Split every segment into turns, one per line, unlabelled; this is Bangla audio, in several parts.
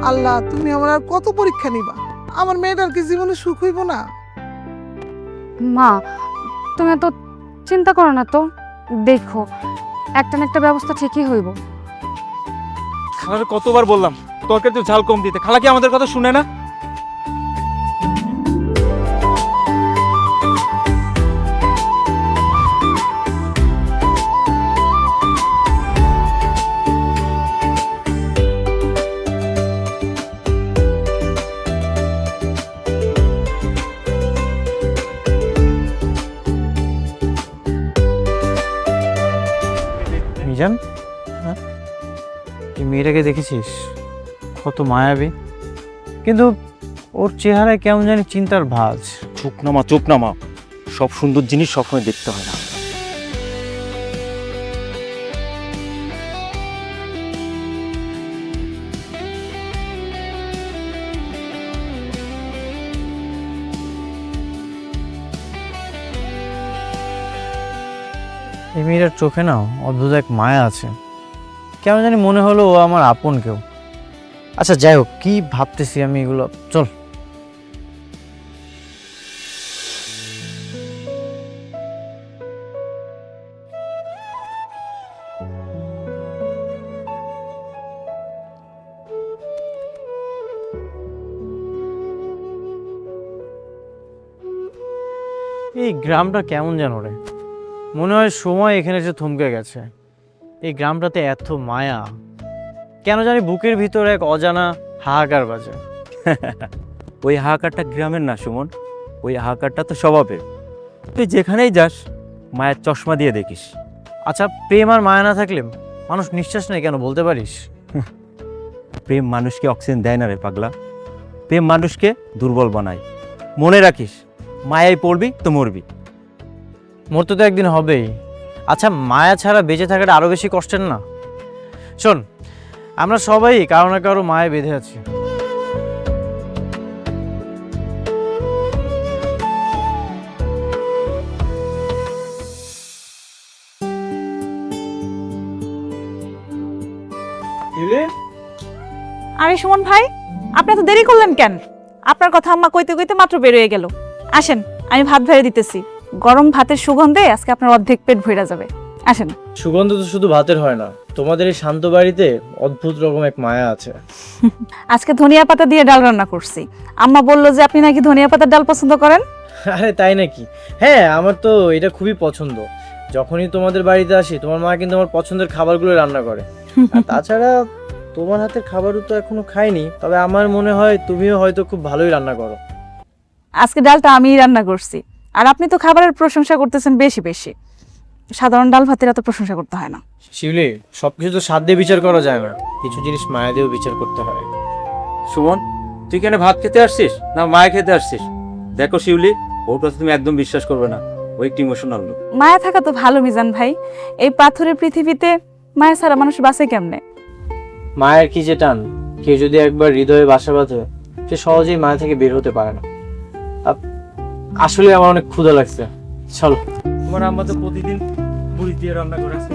আল্লাহ, তুমি আমার আর কত পরীক্ষা নিবা? আমার মেয়েটার কি জীবনে সুখ হইব না?
মা, তুমি তো চিন্তা করো না তো, দেখো একটা না একটা ব্যবস্থা ঠিকই হইব।
খালারে কতবার বললাম তরকারিতে ঝাল কম দিতে, খালা কি আমাদের কথা শুনে না?
মিজান, এই মেয়েটাকে দেখেছিস? কত মায়াবী, কিন্তু ওর চেহারায় কেমন জানি চিন্তার ভাঁজ।
চুপ না মা, সব সুন্দর জিনিস সবসময় দেখতে হয় না।
এই মেয়েটার চোখে না অদ্ভুত এক মায়া আছে, কেমন জানি মনে হলো ও আমার আপন কেউ। আচ্ছা যাই হোক, কি ভাবতেছি আমি এগুলো, চল। এই গ্রামটা কেমন যেন রে, মনে হয় সময় এখানে এসে থমকে গেছে। এই গ্রামটাতে এত মায়া, কেন জানি বুকের ভিতরে এক অজানা হাহাকার বাজে।
ওই হাহাকারটা গ্রামের না সুমন, ওই হাহাকারটা তো স্বভাবের। তুই যেখানেই যাস মায়ের চশমা দিয়ে দেখিস।
আচ্ছা, প্রেম আর মায়া না থাকলে মানুষ নিঃশ্বাস নেই কেন, বলতে পারিস?
প্রেম মানুষকে অক্সিজেন দেয় না রে পাগলা, প্রেম মানুষকে দুর্বল বানায়। মনে রাখিস, মায়ায় পড়বি তো মরবি।
মরতে তো একদিন হবেই। আচ্ছা, মায়া ছাড়া বেঁচে থাকাটা আরো বেশি কষ্টের না? শোন, আমরা সবাই কারো না কারো মায়ে বেঁধে আছি।
আরে সুমন ভাই, আপনি এত দেরি করলেন কেন? আপনার কথা আম্মা কইতে কইতে মাত্র বের হয়ে গেল। আসেন, আমি ভাত ভেড়ে দিতেছি। গরম ভাতের সুগন্ধে আজকে আপনার অর্ধেক পেট ভরে যাবে। আসেন।
সুগন্ধ তো শুধু ভাতের হয় না, তোমাদের এই শান্ত বাড়িতে অদ্ভুত রকম এক মায়া আছে।
আজকে ধনিয়া পাতা দিয়ে ডাল রান্না করছি। আম্মা বললো যে আপনি নাকি ধনিয়া পাতার ডাল পছন্দ করেন।
আরে তাই নাকি? হ্যাঁ, আমার তো এটা খুবই পছন্দ। যখনই তোমাদের বাড়িতে আসি তোমার মা কিন্তু আমার পছন্দের খাবারগুলো রান্না করে। আর তাছাড়া তোমার হাতের খাবারও তো এখনো খাইনি, তবে আমার মনে হয় তুমিও হয়তো খুব ভালোই রান্না করো।
আজকে ডালটা আমিই রান্না করছি। আর আপনি তো খাবারের প্রশংসা করতেছেন বেশি বেশি। সাধারণ ডাল ভাতের এত প্রশংসা করতে হয় না।
শিউলি, সবকিছু তো স্বাদ দিয়ে বিচার করা যায় না, কিছু জিনিস মায়া দিয়েও বিচার করতে হয়।
সুমন, তুই কেন ভাত খেতে আসছিস না মায়া খেতে আসছিস? দেখো শিউলি, ওর কথা তুমি একদম বিশ্বাস করবে না, ও একটু ইমোশনাল লোক।
মায়া থাকা তো ভালো মিজান ভাই। এই পাথরের পৃথিবীতে মায়া ছাড়া মানুষ বাঁচে কেমনে?
মায়ের কি যে টান, কেউ যদি একবার হৃদয়ে বাসা বাঁধে সে সহজেই মায়া থেকে বের হতে পারে না। আসলে আমার অনেক ক্ষুধা লাগছে, চলো।
তোমার আম্মা তো প্রতিদিন মুড়ি দিয়ে রান্না করে আসছে।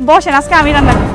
বসেন, আজকে আমি রান্না করব।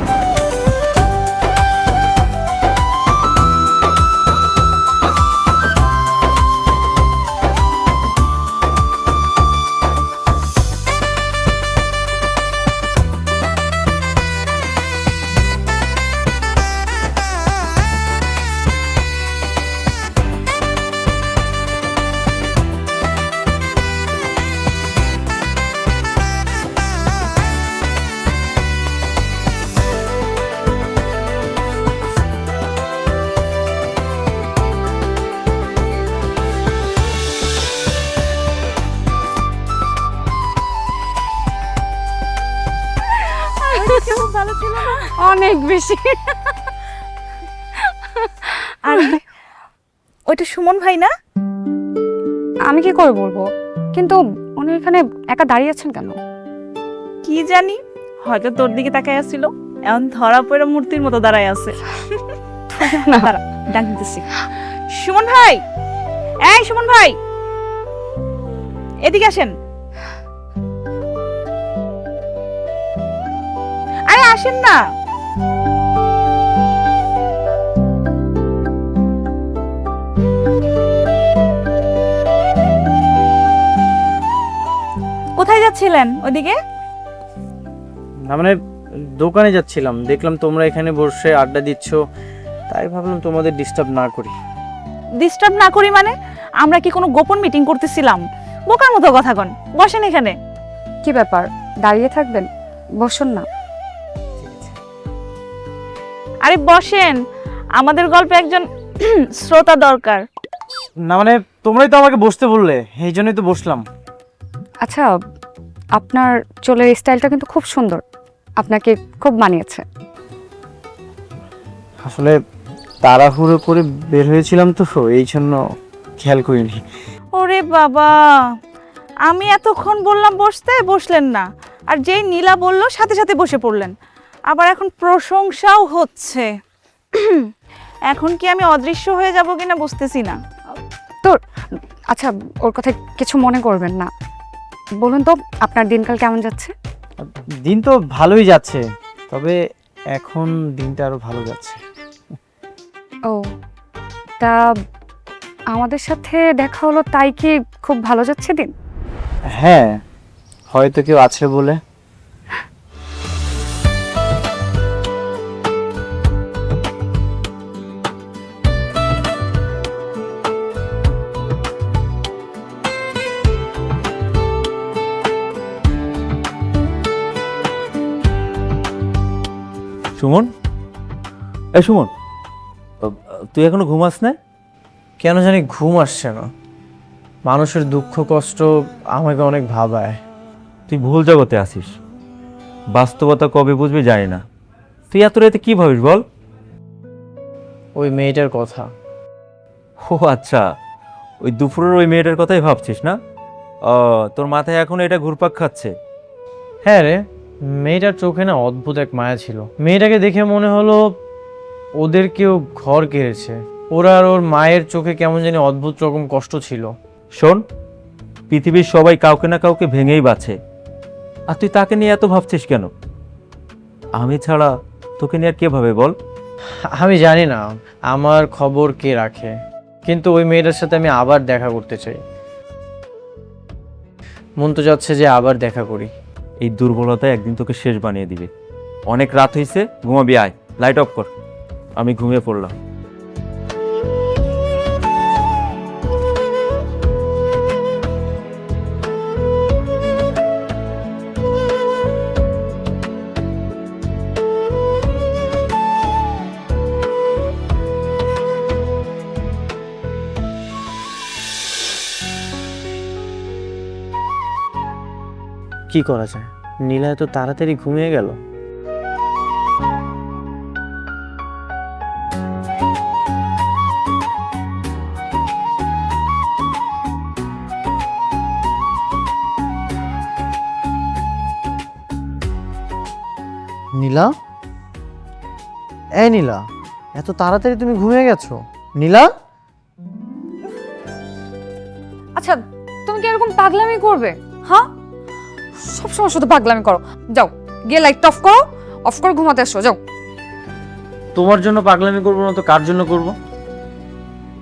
ভালো ছিল না?
অনেক বেশি।
আর ওইটা সুমন ভাই না?
আমি কি করে বলবো, কিন্তু উনি এখানে একা দাঁড়িয়ে আছেন কেন?
কি জানি, হয়তো তোর দিকে তাকায় আসছিল। এখন ধরা পড়ে মূর্তির মতো দাঁড়ায় আছে।
না,
দাঁড়া, ডাক দিতেছি। সুমন ভাই, এই সুমন ভাই, এদিকে আসেন। আরে আসেন না। যাচ্ছিলেন ওদিকে?
না মানে দোকানে যাচ্ছিলাম, দেখলাম তোমরা এখানে বসে আড্ডা দিচ্ছ, তাই ভাবলাম তোমাদের ডিস্টার্ব না করি।
ডিস্টার্ব না করি মানে? আমরা কি কোনো গোপন মিটিং করতেছিলাম? বোকার মতো কথা কন, বসেন এখানে।
কি ব্যাপার, দাঁড়িয়ে থাকবেন? বসুন না।
আরে বসেন, আমাদের গল্পে একজন শ্রোতা দরকার।
না মানে তোমরাই তো আমাকে বসতে বললে, এই জন্যই তো বসলাম।
আচ্ছা, আপনার চুলের স্টাইলটা কিন্তু খুব সুন্দর, আপনাকে খুব মানিয়েছে।
আসলে তাড়াহুড়ো করে বের হয়েছিলাম তো, এই জন্য খেয়াল করিনি।
ওরে বাবা, আমি এতক্ষণ বললাম বসতে, বসলেন না, আর যেই নীলা বলল সাথে সাথে বসে পড়লেন। আবার এখন প্রশংসাও হচ্ছে। এখন কি আমি অদৃশ্য হয়ে যাব কিনা বুঝতেছি না।
তো আচ্ছা, ওর কথা কিছু মনে করবেন না। বলুন তো, আপনার দিনকাল কেমন যাচ্ছে?
দিন তো ভালোই যাচ্ছে, তবে এখন দিনটা আরো ভালো যাচ্ছে।
ও, তা আমাদের সাথে দেখা হলো, তাই কি খুব ভালো যাচ্ছে দিন?
হ্যাঁ, হয়তো কেউ আছে বলে।
সুমন, এই সুমন, তুই এখনো ঘুমাস না?
কেন জানি ঘুম আসছে না। মানুষের দুঃখ কষ্ট আমাকে অনেক ভাবায়।
তুই ভুল জগতে আসিস, বাস্তবতা কবে বুঝবি জানি না। তুই এত রাতে কি ভাবিস বল?
ওই মেয়েটার কথা।
ও আচ্ছা, ওই দুপুরের ওই মেয়েটার কথাই ভাবছিস না? ও, তোর মাথায় এখন এটা ঘুরপাক খাচ্ছে।
হ্যাঁ রে, মেয়েটার চোখে না অদ্ভুত এক মায়া ছিল। মেয়েটাকে দেখে মনে হলো ওদের কেউ ঘর কেড়েছে। ওরা আর ওর মায়ের চোখে কেমন জানি অদ্ভুত রকম কষ্ট ছিল।
শোন, পৃথিবীর সবাই কাউকে না কাউকে ভেঙেই বাঁচে, আর তুই তাকে নিয়ে এত ভাবছিস কেন? আমি ছাড়া তোকে নিয়ে আর কে ভাবে বল?
আমি জানি না আমার খবর কে রাখে, কিন্তু ওই মেয়েটার সাথে আমি আবার দেখা করতে চাই। মন তো যাচ্ছে যে আবার দেখা করি।
এই দুর্বলতা একদিন তোকে শেষ বানিয়ে দিবে। অনেক রাত হয়েছে, ঘুমাবি, আয়, লাইট অফ কর। আমি ঘুমিয়ে পড়লাম।
কি করা যায়? নীলা এত তাড়াতাড়ি ঘুমিয়ে গেল। নীলা, এই নীলা, এত তাড়াতাড়ি তুমি ঘুমিয়ে গেছো? নীলা,
আচ্ছা, তুমি কি এরকম পাগলামি করবে? হ্যাঁ, সবসময় শুধু পাগলামি করো। যাও, গিয়ে লাইট অফ করো, অফ করে ঘুমাতে এসো, যাও।
তোমার জন্য পাগলামি করবো না তো কার জন্য করবো?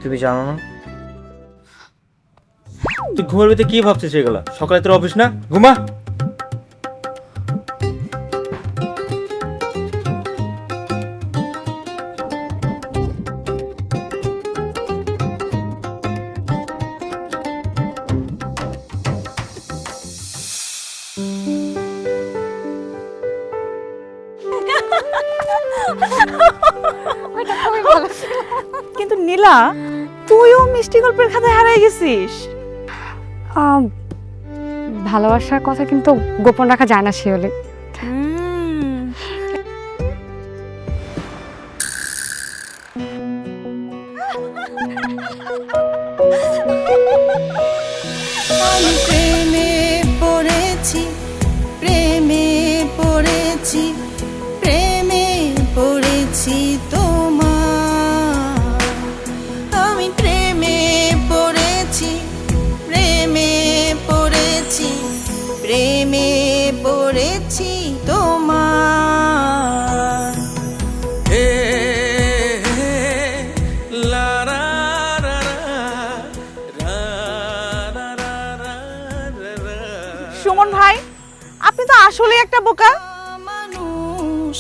তুমি জানো না?
তুই ঘুমের ভিতরে কি ভাবছিস এগুলা? সকালে তোর অফিস না, ঘুমা।
কিন্তু নীলা, তুইও মিষ্টি গল্পের খাতায় হারিয়ে গেছিস।
ভালোবাসার কথা কিন্তু গোপন রাখা যায় না শিওলি।
আমি প্রেমে পড়েছি, প্রেমে পড়েছি, প্রেমে পড়েছি তোমার। আমি প্রেমে পড়েছি, প্রেমে পড়েছি, প্রেমে পড়েছি তোমার।
সুমন ভাই, আসলে একটা বোকা।
মানুষ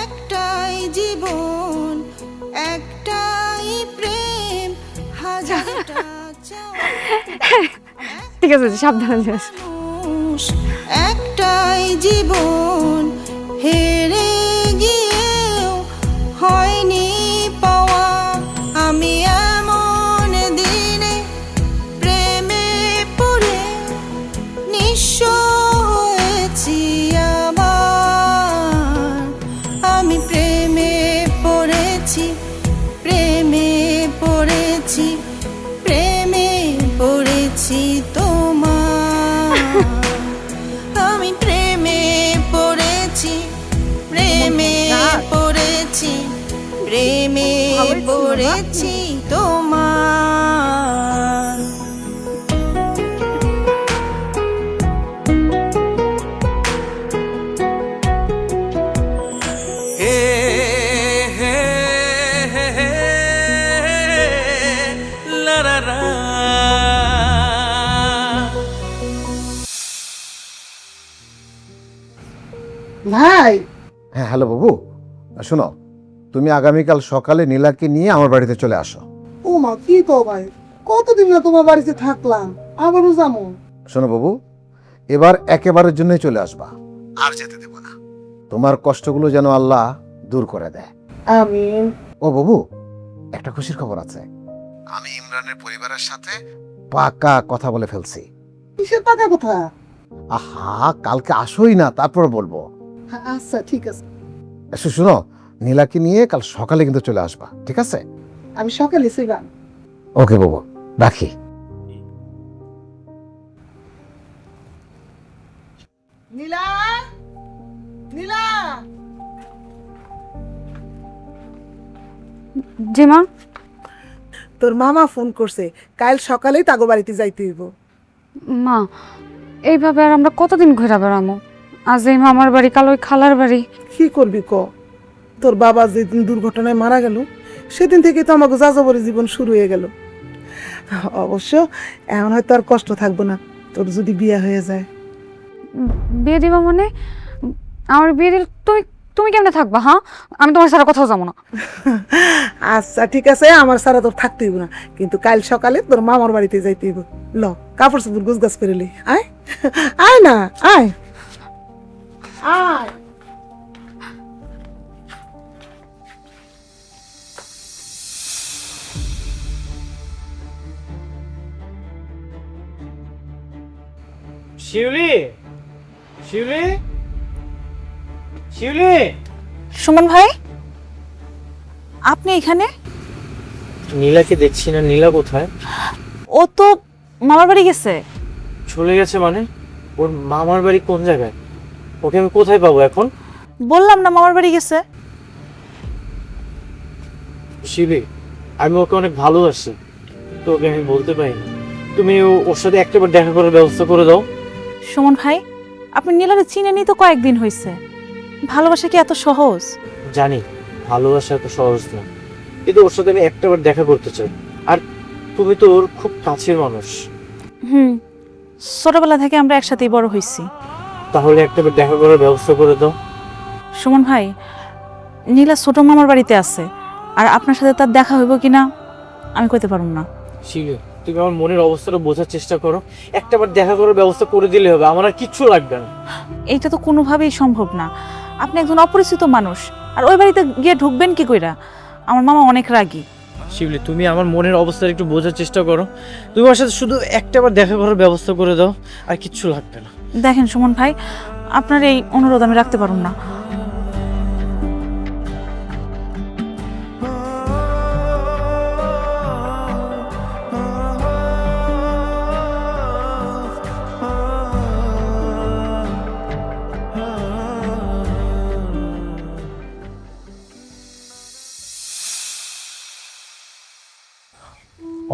একটাই জীবন, একটাই প্রেম, হাজারটা চাওয়া।
ঠিক আছে, সাবধানে যাস।
মানুষ একটাই জীবন, হেরে গিয়েও হয়নি পাওয়া। আমি এমন দিনে প্রেমে পড়ে নিঃস্ব হয়েছি আবার। আমি প্রেমে পড়েছি, প্রেমে পড়েছি, প্রেমে পড়েছি তোমার। আমি প্রেমে পড়েছি, প্রেমে পড়েছি, প্রেমে পড়েছি তোমার।
হে হে হে হে লা লা লা।
ভাই,
হ্যাঁ হ্যালো বাবু, শোনো, তুমি আগামীকাল সকালে নীলাকে নিয়ে আমার বাড়িতে চলে আসো।
ও মা, কি তো ভাই, কতদিন না তোমার বাড়িতে থাকলাম, আবারও যাবো।
শোনো বাবু, এবার একেবারের জন্যই চলে আসবা, আর যেতে দেব না। তোমার কষ্টগুলো যেন আল্লাহ দূর করে দেয়।
আমিন।
ও বাবু, একটা খুশির খবর আছে। আমি ইমরানের পরিবারের সাথে পাকা কথা বলে ফেলছি।
কিসের টাকা কথা?
আহা, কালকে আসোই না, তারপর বলবো।
আচ্ছা ঠিক আছে,
শোনো, নীলাকে নিয়ে কাল সকালে কিন্তু চলে আসবা, ঠিক আছে?
আমি সকালে ছিলাম।
ওকে বাবু, রাখি।
নীলা, নীলা।
জি মা।
তোর মামা ফোন করছে, কাল সকালেই তাগো বাড়িতে যাইতে হইব।
মা, এইভাবে আর আমরা কতদিন ঘুরে বেড়ামো? আজ এই মামার বাড়ি, কাল ওই খালার বাড়ি।
কি করবি ক? তোর বাবা যেদিন দুর্ঘটনায় মারা গেল, সেদিন থেকে তো আমাকে যাযাবরী জীবন শুরু হয়ে গেল। অবশ্য এখন হয়তো আর কষ্ট থাকবো না, তোর যদি বিয়ে হয়ে যায়।
বিয়ে দিবা মানে? আমার বিয়ে দিলে তুমি তুমি কেমনে থাকবা? হ্যাঁ, আমি তোমার সারা কোথাও যাবো না।
আচ্ছা ঠিক আছে, আমার সারা তোর থাকতে হইব না, কিন্তু কাল সকালে তোর মামার বাড়িতে যাইতে হইব। ল, কাপড় চোপড় গুছ গাছ করে লি। আয় আয় না, আয় আয়।
শিউলি, শিউলি, শিউলি।
সুমন ভাই, আপনি এখানে?
নীলাকে দেখছি না, নীলা কোথায়?
ও তো মামার বাড়ি গেছে।
চলে গেছে মানে? ওর মামার বাড়ি কোন জায়গায়? ওকে আমি কোথায় পাবো এখন?
বললাম না মামার বাড়ি গেছে।
শিউলি, আমি ওকে অনেক ভালোবাসি, তো ওকে আমি বলতে পারি না। তুমি ওর সাথে একটাবার দেখা করার ব্যবস্থা করে দাও।
সুমন ভাই, আপনি নীলারে চিনেনই তো কয়েকদিন হয়েছে, ভালোবাসা কি এত সহজ?
জানি ভালোবাসা এত সহজ না, কিন্তু ওর সাথে আমি একটাবার দেখা করতে চাই। আর তুমি তো ওর খুব কাছের মানুষ।
ছোটবেলা থেকে আমরা একসাথেই বড় হয়েছি।
তাহলে একটাবার দেখা করার ব্যবস্থা করে দাও।
সুমন ভাই, নীলা ছোট মামার বাড়িতে আছে, আর আপনার সাথে তার দেখা হইব কিনা আমি কইতে পারব না।
শিউলি, তুমি আমার মনের অবস্থাটা বোঝার চেষ্টা করো। একটাবার দেখা করার ব্যবস্থা করে দিলে হবে, আমার আর কিচ্ছু লাগবে না।
এইটা তো কোনোভাবেই সম্ভব না। আপনি একজন অপরিচিত মানুষ, আর ওই বাড়িতে গিয়ে ঢুকবেন কি কইরা? আমার মামা অনেক রাগী।
শিউলি, তুমি আমার মনের অবস্থাটা একটু বোঝার চেষ্টা করো। তুমি আমার সাথে শুধু একটাবার দেখা করার ব্যবস্থা করে দাও, আর কিচ্ছু লাগবে না।
দেখেন সুমন ভাই, আপনার এই অনুরোধ আমি রাখতে পারব না।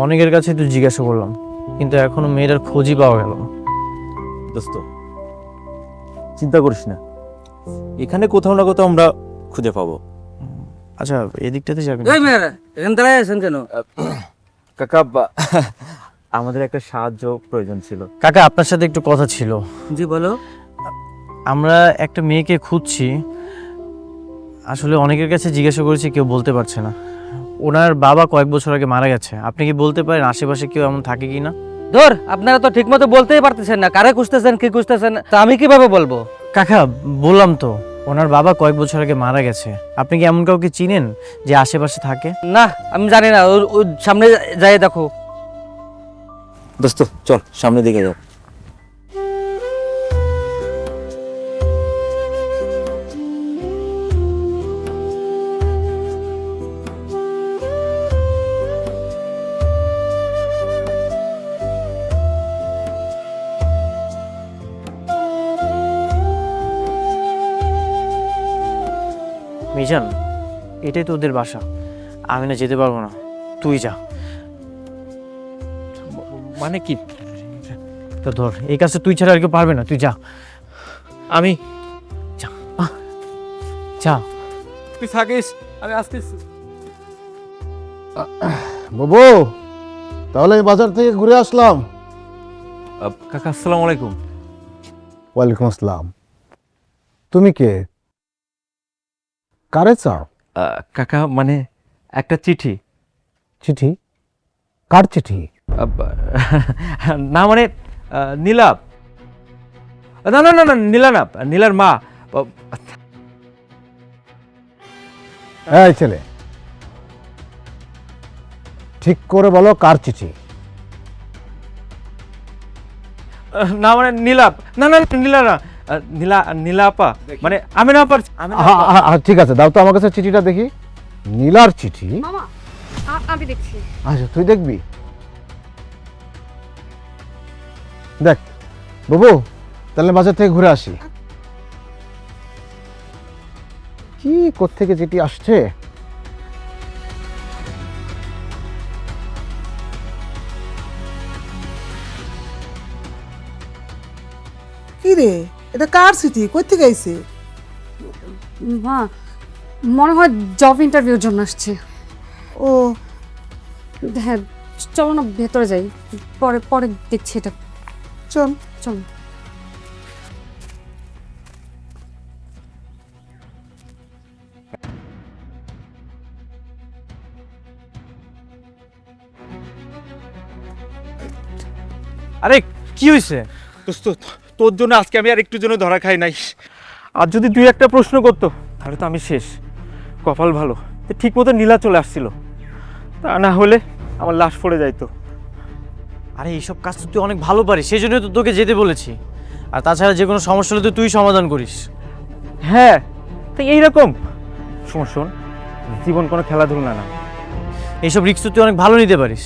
অনেকের কাছে তো জিজ্ঞাসা করলাম, কিন্তু এখনো মেয়েটার খোঁজই পাওয়া গেল না।
দোস্ত, চিন্তা করিস না, এখানে কোথাও না কোথাও আমরা খুঁজে পাবো।
আচ্ছা, এদিকটাতে যাবেন?
এই মেয়েরা এখান দাঁড়ায় আছেন কেন?
কাকা, আমাদের একটা সাহায্য প্রয়োজন ছিল।
কাকা, আপনার সাথে একটু কথা ছিল।
জি বলো।
আমরা একটা মেয়েকে খুঁজছি, আসলে অনেকের কাছে জিজ্ঞাসা করেছি, কেউ বলতে পারছে না। ওনার বাবা কয়েক বছর আগে মারা গেছে। আপনি কি বলতে পারেন আশেপাশে কেউ এমন থাকে কি না?
ধর, আপনারা তো ঠিকমতো বলতেই পারতেছেন না, কারে খুঁজতেছেন কি খুঁজতেছেন, তা আমি কিভাবে বলবো?
কাকা বললাম তো, ওনার বাবা কয়েক বছর আগে মারা গেছে। আপনি কি এমন কাউকে চিনেন যে আশেপাশে থাকে?
না, আমি জানি না। ওর সামনে যাই দেখো।
দোস্ত চল সামনের দিকে যাও।
মিজান, এটাই তো ওদের বাসা। আমি না যেতে পারবো না, তুই যা।
মানে কি?
তো ধর, এই কাজটা তুই ছাড়া আর কেউ পারবে না, তুই যা।
আমি
যা যা।
তুই থাকিস, আমি আসতেছি।
বাবু, তাহলে এই বাজার থেকে ঘুরে আসলাম।
কাকা আসসালামু আলাইকুম।
ওয়ালাইকুম আসসালাম। তুমি কে? কারে চাও?
কাকা মানে একটা চিঠি।
চিঠি? কার চিঠি?
না মানে নীলা। না না না না, নীলা না, নীলার মা।
এই ছেলে, ঠিক করে বলো কার চিঠি?
না মানে নীলাপ। না না নীলা না, নীলা, নীলা আপা মানে আমি না পারছি।
ঠিক আছে, দাও তো আমার কাছে চিঠিটা দেখি। নীলার চিঠি?
মামা আমি দেখছি।
আচ্ছা, তুই দেখবি। দেখ বাবু, তাহলে বাজার থেকে ঘুরে আসি। কি কোত্থেকে চিঠি আসছে?
কি রে, এটা কার চিঠি? কই থেকে আইছে?
মা মনে হয় জব ইন্টারভিউর জন্য আসছে।
ও
হ্যাঁ, চলো না ভেতরে যাই, পরে পরে দেখছি এটা।
চল।
চলো।
আরে কি হয়েছে?
দোস্ত, তোর জন্য আজকে আমি আর একটু জন্য ধরা খাই নাই। আর যদি তুই একটা প্রশ্ন করতো তাহলে তো আমি শেষ। কপাল ভালো ঠিক মতো নীলা চলে আসছিল, তা না হলে আমার লাশ পড়ে যাইতো।
আরে এইসব কাজ তো তুই অনেক ভালো পারিস, সেই জন্যই তো তোকে যেতে বলেছি। আর তাছাড়া যে কোনো সমস্যা হলে তো তুই সমাধান করিস।
হ্যাঁ, তো এইরকম শোন, জীবন কোনো খেলাধুলা না।
এইসব রিস্ক তুই অনেক ভালো নিতে পারিস।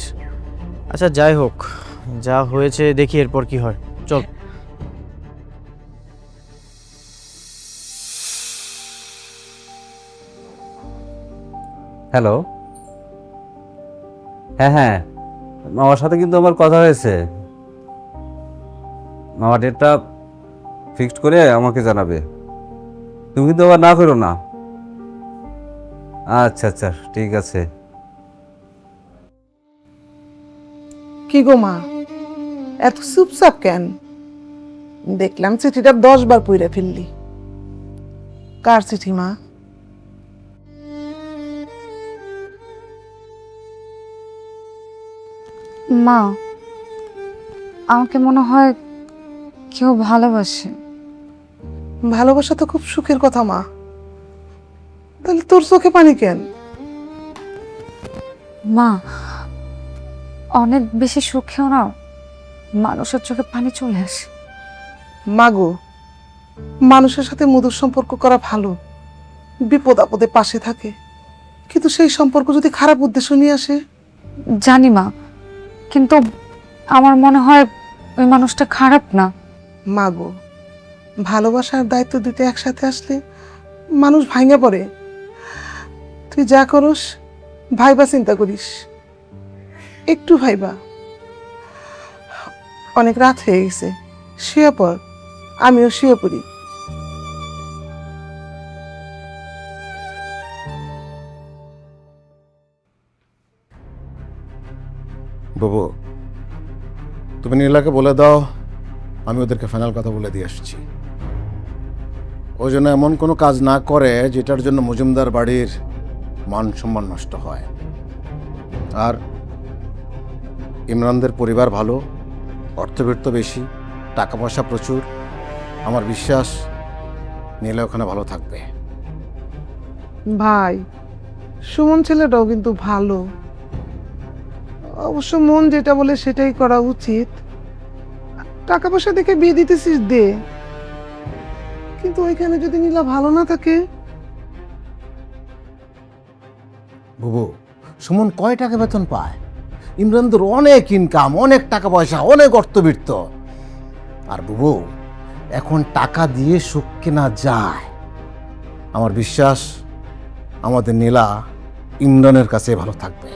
আচ্ছা যাই হোক, যা হয়েছে দেখি এরপর কি হয়। চল।
হ্যালো, হ্যাঁ হ্যাঁ, মামার সাথে কিন্তু আমার কথা হয়েছে। মামা ডেটটা ফিক্সড করে আমাকে জানাবে। তুমি কিন্তু আবার না করো না। আচ্ছা আচ্ছা, ঠিক আছে।
কি গো মা, এত চুপচাপ কেন? দেখলাম চিঠিটা 10 বার পড়ে ফেললি। কার চিঠি মা?
মা, আমাকে মনে হয় কেউ ভালোবাসে।
ভালোবাসা তো খুব সুখের কথা মা, তাহলে তোর চোখে পানি কেন?
মা, অনেক বেশি সুখেও না মানুষের চোখে পানি চলে আসে।
মাগো, মানুষের সাথে মধুর সম্পর্ক করা ভালো, বিপদ আপদে পাশে থাকে, কিন্তু সেই সম্পর্ক যদি খারাপ উদ্দেশ্য নিয়ে আসে?
জানি মা, কিন্তু আমার মনে হয় ওই মানুষটা খারাপ না।
মাগো, ভালোবাসার দায়িত্ব দুটো একসাথে আসলে মানুষ ভাঙে পড়ে। তুই যা করস ভাইবা চিন্তা করিস, একটু ভাইবা। অনেক রাত হয়ে গেছে, শুয়ে পড়, আমিও শুয়ে পড়ি।
বাবু, তুমি নীলাকে বলে দাও আমি ওদেরকে ফাইনাল কথা বলে দিয়ে আসছি। ও যেন এমন কোনো কাজ না করে যেটার জন্য মজুমদার বাড়ির মান সম্মান নষ্ট হয়। আর ইমরানদের পরিবার ভালো, অর্থবিত্ত বেশি, টাকা পয়সা প্রচুর। আমার বিশ্বাস নীলা ওখানে ভালো থাকবে।
ভাই, সুমন ছেলেটাও কিন্তু ভালো। অবশ্য মন যেটা বলে সেটাই করা উচিত। টাকা পয়সা দেখে বিয়ে দিতেছিস দে, কিন্তু ওইখানে যদি নীলা ভালো না থাকে।
বুবু, সুমন কয় টাকা বেতন পায়? ইমরানদের অনেক ইনকাম, অনেক টাকা পয়সা, অনেক অর্থবিত্ত। আর বুবু, এখন টাকা দিয়ে সুখ কেনা যায়। আমার বিশ্বাস আমাদের নীলা ইমরানের কাছে ভালো থাকবে।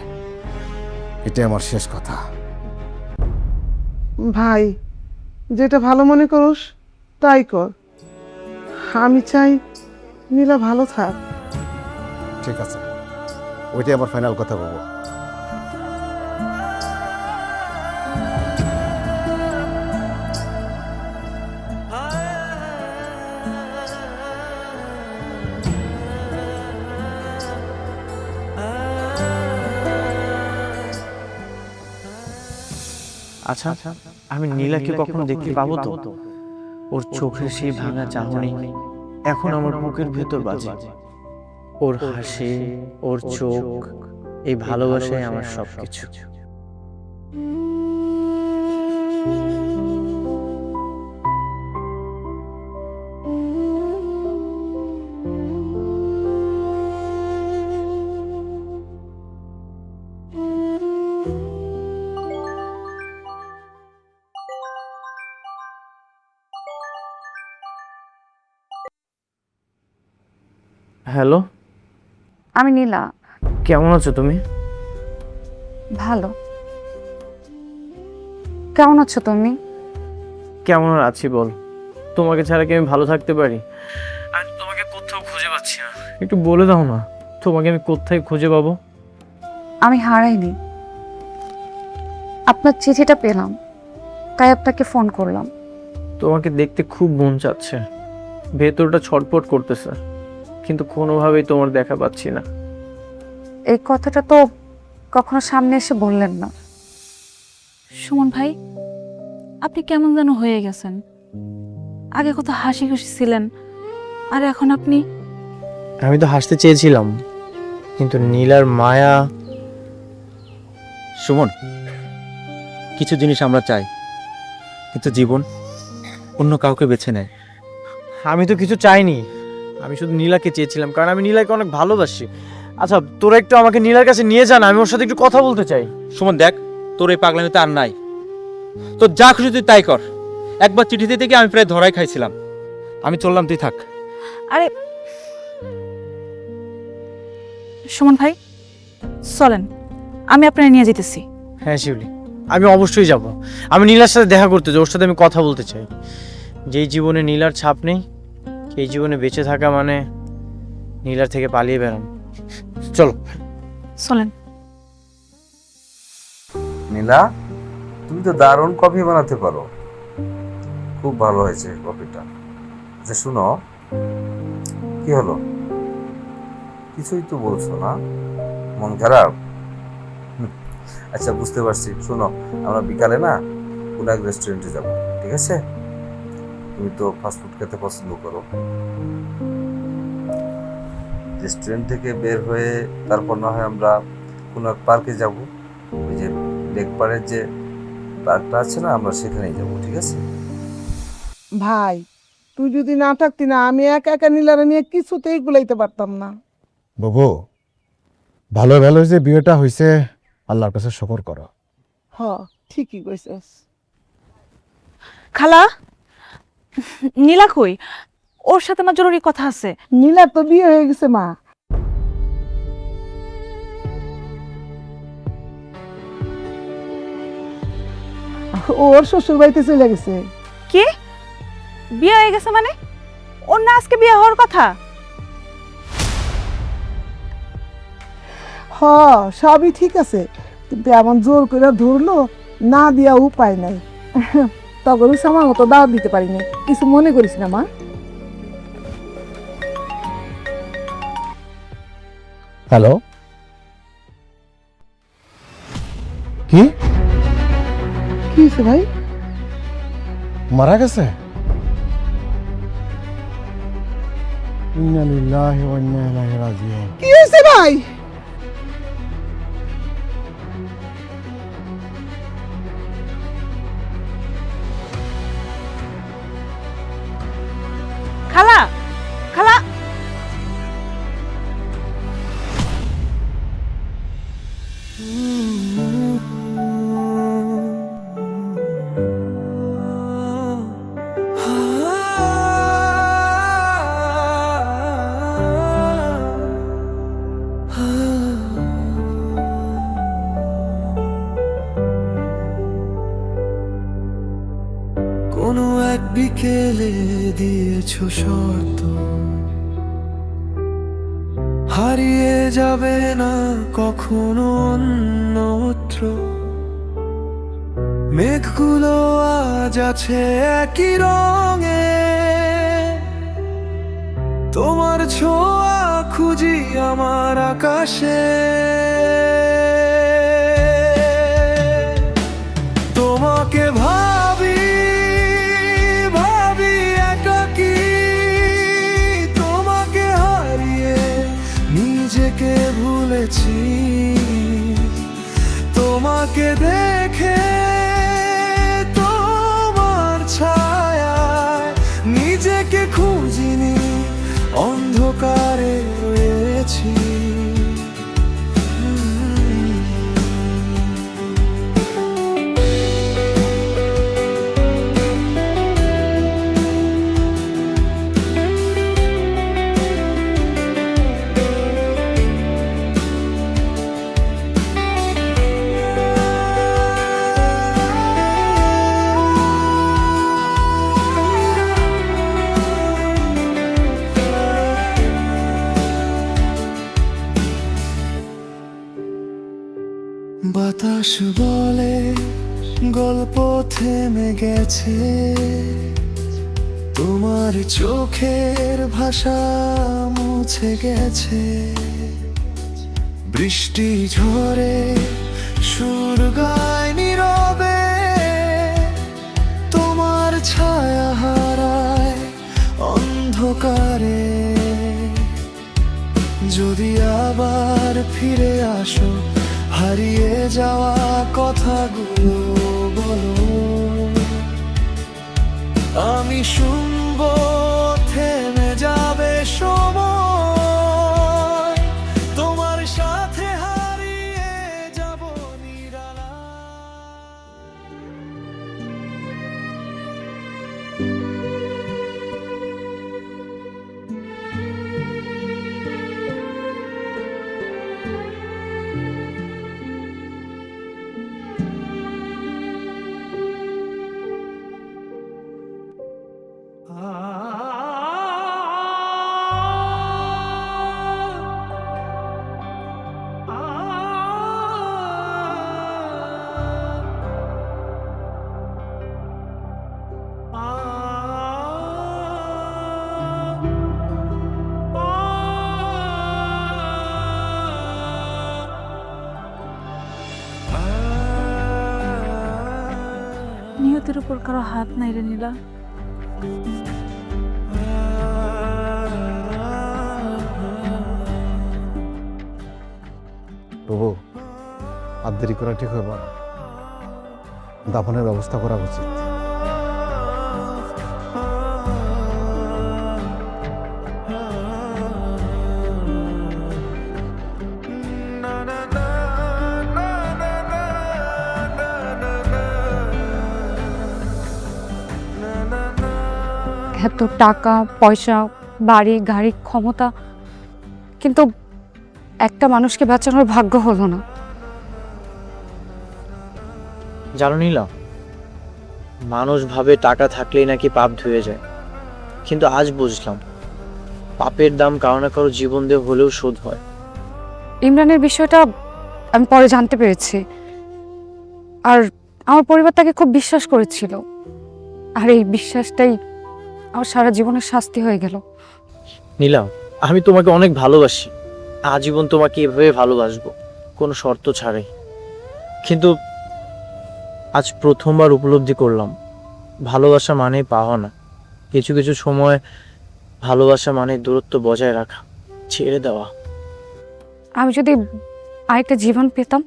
এটাই আমার শেষ কথা।
ভাই, যেটা ভালো মনে করস তাই কর। আমি চাই নীলা ভালো থাক।
ঠিক আছে, ওইটাই আমার ফাইনাল কথা বুবু।
আচ্ছা, আমি নীলাকে কখনো দেখতে পাবো তো? ওর চোখের সেই ভাঙা চাহনি এখন আমার বুকের ভেতর বাজে। ওর হাসি, ওর চোখ, এই ভালোবাসাই আমার সবকিছু। হ্যালো,
আমি নীলা।
কেমন আছো তুমি?
ভালো। কেমন আছো তুমি?
কেমন আর আছি বল? তোমাকে ছাড়া কি আমি ভালো থাকতে পারি? আমি তোমাকে কোথাও খুঁজে পাচ্ছি না। একটু বলে দাও না, তোমাকে আমি কোথায় খুঁজে পাবো?
আমি হারাইনি, আপনার চিঠিটা পেলাম, তাই আপনাকে ফোন করলাম।
তোমাকে দেখতে খুব মন চাচ্ছে, ভেতরটা ছটফট করতেছে, কিন্তু কোনোভাবেই তোমার দেখা পাচ্ছি না।
এই কথাটা তো কখনো সামনে এসে বললেন না।
সুমন ভাই, আপনি কেমন যেন হয়ে গেছেন। আগে কত হাসি খুশি ছিলেন, আর এখন আপনি।
আমি তো হাসতে চেয়েছিলাম, কিন্তু নীলার মায়া।
সুমন, কিছু জিনিস আমরা চাই, কিন্তু জীবন অন্য কাউকে বেছে নেয়।
আমি তো কিছু চাইনি, আমি শুধু নীলাকে চেয়েছিলাম, কারণ আমি নীলাকে অনেক ভালোবাসি। আচ্ছা, তোরা একটু আমাকে নীলার কাছে নিয়ে যান, আমি ওর সাথে একটু কথা বলতে চাই।
সুমন দেখ, তোর এই পাগলামিতে আর নাই। তোর যা খুশি তুই তাই কর। একবার চিঠি দিতে গিয়ে আমি প্রায় ধরাই খাইছিলাম। আমি চললাম, তুই থাক।
আরে সুমন ভাই, চলেন, আমি আপনার নিয়ে যেতেছি।
হ্যাঁ শিউলি, আমি অবশ্যই যাব। আমি নীলার সাথে দেখা করতে চাই, ওর সাথে আমি কথা বলতে চাই। যেই জীবনে নীলার ছাপ নেই, সেই জীবনে বেঁচে থাকা মানে নীলার থেকে পালিয়ে বেড়ানো। চলো
চলেন।
নীলা, তুমি তো দারুণ কফি বানাতে পারো, খুব ভালো হয়েছে কফিটা। আচ্ছা শুনো, কি হলো? কিছুই তো বলছো না, মন খারাপ? আচ্ছা বুঝতে পারছি। শোনো, আমরা বিকালে না কোনো এক রেস্টুরেন্টে যাবো, ঠিক আছে? তুমি তো ফাস্টফুড খেতে পছন্দ করো। রেস্টুরেন্ট থেকে বের হয়ে তারপর না হয় আমরা কোনো এক পার্কে যাব। ওই যে লেকপাড়ের যে পার্কটা আছে না, আমরা সেখানেই যাব, ঠিক আছে?
ভাই, তুই যদি না থাকতি না, আমি একা একা নীলারে নিয়ে কিছুতেই গুলাইতে পারতাম না।
বুবু, ভালো ভালো যে বিয়েটা হয়েছে, আল্লাহর কাছে শুকর করো।
হ, ঠিকই কইছস।
খালা, নীলা কই? ওর সাথে আমার জরুরি কথা আছে।
নীলার তো বিয়ে হয়ে গেছে মা। ওর শ্বশুর বাড়িতে চলে গেছে।
কি? বিয়ে হয়ে গেছে মানে? ওর না আজকে বিয়ে হওয়ার কথা?
হ, সবই ঠিক আছে, কিন্তু এমন জোর করে ধরলো, না দিয়া উপায় নাই। তখন আমার মতো দাওয়াত দিতে পারিনি। কিছু মনে করিস না মা।
হ্যালো, কি
কি হয়েছে ভাই?
মারা গেছে? ইন্না লিল্লাহি ওয়া ইন্না ইলাইহি রাজিউন।
কি হয়েছে ভাই?
খালা, খালা,
কোনো এক বিকেলে দিয়েছো শর্ত, হারিয়ে যাবে না কখনো অন্যত্র। মেঘগুলো আজ আছে একই রঙে, তোমার ছোঁয়া খুঁজি আমার আকাশে। তোমাকে ভাবি ভাবি একাকী, তোমাকে হারিয়ে নিজেকে ভুলেছি। তোমাকে দেখে তোমার ছায়ায় নিজেকে খুঁজিনি, অন্ধকারে রয়েছি। বাতাস বলে গল্প থেমে গেছে, তোমার চোখের ভাষা মুছে গেছে। বৃষ্টি ঝরে সুর গায় নীরবে, তোমার ছায়া হারায় অন্ধকারে। যদি আবার ফিরে আসো, হারিয়ে যাওয়া কথাগুলো বলো, আমি শুনবো। থেমে যাবে সময়, তোমার সাথে হারিয়ে যাব নিরালা।
নিহতের উপর কারো হাত নাই রে নীলা।
প্রভু, আর দেরি করা ঠিক হবে না, দাফনের ব্যবস্থা করা উচিত।
এত টাকা পয়সা, বাড়ি গাড়ি, ক্ষমতা, কিন্তু একটা মানুষকে বাঁচানোর ভাগ্য হলো না।
জানো নীলা, মানুষ ভাবে টাকা থাকলেই নাকি পাপ ধুয়ে যায়, কিন্তু আজ বুঝলাম পাপের দাম কারো না কারো জীবন দিয়ে হলেও শোধ হয়।
ইমরানের বিষয়টা আমি পরে জানতে পেরেছি, আর আমার পরিবার তাকে খুব বিশ্বাস করেছিল, আর এই বিশ্বাসটাই আমার সারা জীবনের শাস্তি হয়ে গেল।
নীলা, আমি তোমাকে অনেক ভালোবাসি, আজীবন তোমাকে এভাবে ভালোবাসবো, কোনো শর্ত ছাড়াই। কিন্তু আজ প্রথমবার উপলব্ধি করলাম ভালোবাসা মানে পাওয়া না। কিছু কিছু সময় ভালোবাসা মানে দূরত্ব বজায় রাখা, ছেড়ে দেওয়া।
আমি যদি আরেকটা জীবন পেতাম,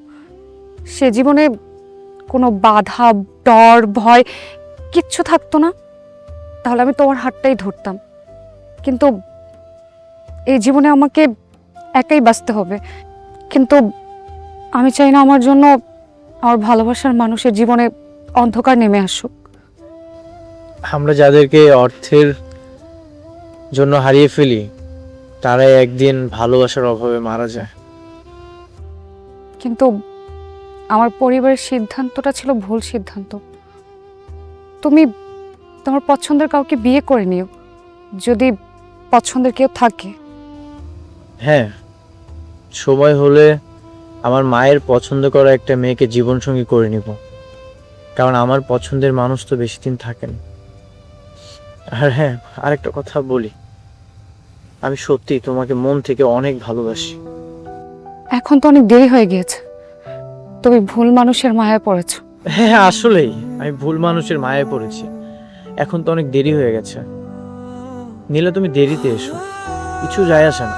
সে জীবনে কোনো বাধা, ডর, ভয় কিচ্ছু থাকতো না, তাহলে আমি তোমার হাতটাই ধরতাম। কিন্তু এই জীবনে আমাকে একাই বাঁচতে হবে। কিন্তু আমি চাই না আমার জন্য আমার ভালোবাসার মানুষের জীবনে অন্ধকার নেমে আসুক।
আমরা যাদেরকে অর্থের জন্য হারিয়ে ফেলি, তারাই একদিন ভালোবাসার অভাবে মারা যায়।
কিন্তু আমার পরিবারের সিদ্ধান্তটা ছিল ভুল সিদ্ধান্ত। তুমি তোমার পছন্দের কাউকে বিয়ে করে নিও, যদি পছন্দের কেউ থাকে।
হ্যাঁ, সময় হলে আমার মায়ের পছন্দ করা একটা মেয়েকে জীবনসঙ্গী করে নিব, কারণ আমার পছন্দের মানুষ তো বেশি দিন থাকে না। আর হ্যাঁ, আরেকটা কথা বলি, আমি সত্যি তোমাকে মন থেকে অনেক ভালোবাসি।
এখন তো অনেক দেরি হয়ে গিয়েছে, তুমি ভুল মানুষের মায়ায় পড়েছ।
হ্যাঁ, আসলেই আমি ভুল মানুষের মায়ায় পড়েছি। এখন তো অনেক দেরি হয়ে গেছে। নীলা, তুমি দেরিতে এসো, কিছু যায় আসে না।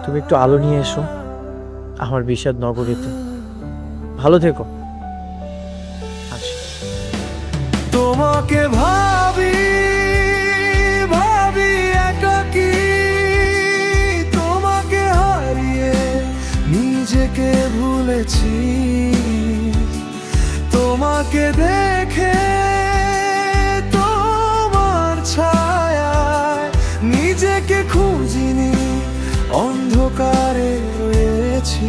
তুমি একটু আলো নিয়ে এসো আমার বিষাদ নগরীতে। ভালো থেকো। আচ্ছা।
তোমাকে ভাবি ভাবি একাকী, তোমাকে হারিয়ে নিজেকে ভুলেছি, তোমাকে দেখে তোমার ছায়ায় নিজেকে খুঁজিনি, অন্ধকারে রয়েছি।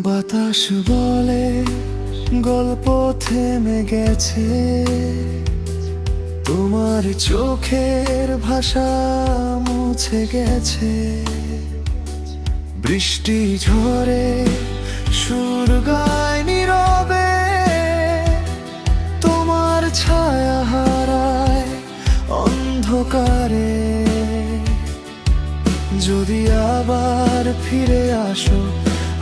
বাতাস বলে গল্প থেমে গেছে, তোমার চোখের ভাষা মুছে গেছে। বৃষ্টি ঝরে সুর গায় নীরবে, তোমার ছায়া হারায় অন্ধকারে। যদি আবার ফিরে আসো,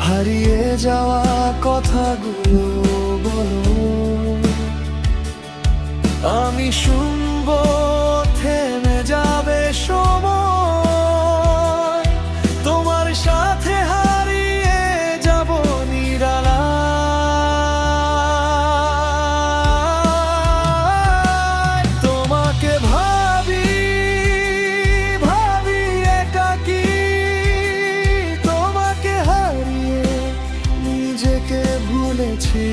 হারিয়ে যাওয়া কথাগুলো বলো, আমি শুনবো, থেমে যাবে সময়, তোমার সাথে হারিয়ে যাব নিরালায়। তোমাকে ভাবি ভাবি একাকী, তোমাকে হারিয়ে নিজেকে ভুলেছি।